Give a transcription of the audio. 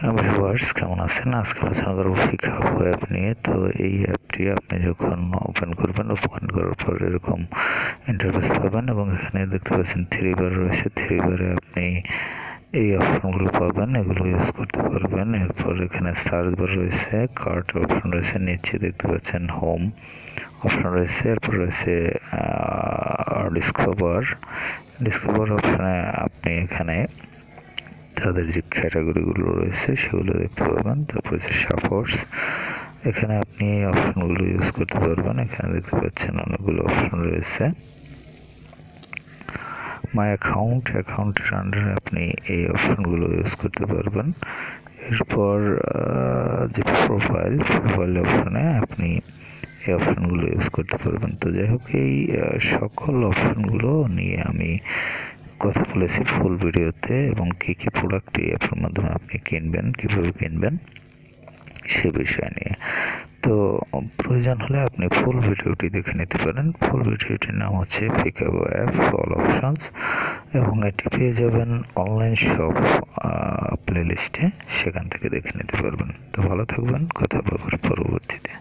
Viewers কেমন আছেন? আজকে আলোচনা করবো পিকআপ অ্যাপ নিয়ে। তো এই অ্যাপটি আপনি যখন ওপেন করার পর এরকম ইন্টারফেস পাবেন এবং এখানে দেখতে পাচ্ছেন 3 বার রয়েছে। 3 বারে আপনি এই অপশনগুলো পাবেন, এগুলো ইউজ করতে পারবেন। এরপর এখানে সার্চ বার রয়েছে, কার্ট অপশন রয়েছে, নিচে দেখতে পাচ্ছেন হোম অপশন রয়েছে, এরপর রয়েছে ডিসকভার অপশনে আপনি এখানে তাদের যে ক্যাটাগরিগুলো রয়েছে সেগুলো দেখতে পাবেন। তারপর হচ্ছে সাপোর্টস, এখানে আপনি এই অপশনগুলো ইউজ করতে পারবেন। এখানে দেখতে পাচ্ছেন অনেকগুলো অপশন রয়েছে। মাই অ্যাকাউন্টের আন্ডারে আপনি এই অপশনগুলো ইউজ করতে পারবেন। এরপর যে প্রোফাইল অপশনে আপনি এই অপশনগুলো ইউজ করতে পারবেন। তো যাই হোক, এই সকল অপশনগুলো নিয়ে আমি কথা বলেছি ফুল ভিডিওতে, এবং কী কী প্রোডাক্ট এই অ্যাপের মাধ্যমে আপনি কিনবেন, কীভাবে কিনবেন সে বিষয় নিয়ে। তো প্রয়োজন হলে আপনি ফুল ভিডিওটি দেখে নিতে পারেন। ফুল ভিডিওটির নাম হচ্ছে পিকআপ অ্যাপ অল অপশনস, এবং এটি পেয়ে যাবেন অনলাইন শপ প্লেলিস্টে, সেখান থেকে দেখে নিতে পারবেন। তো ভালো থাকবেন, কথা বলবার পরবর্তীতে।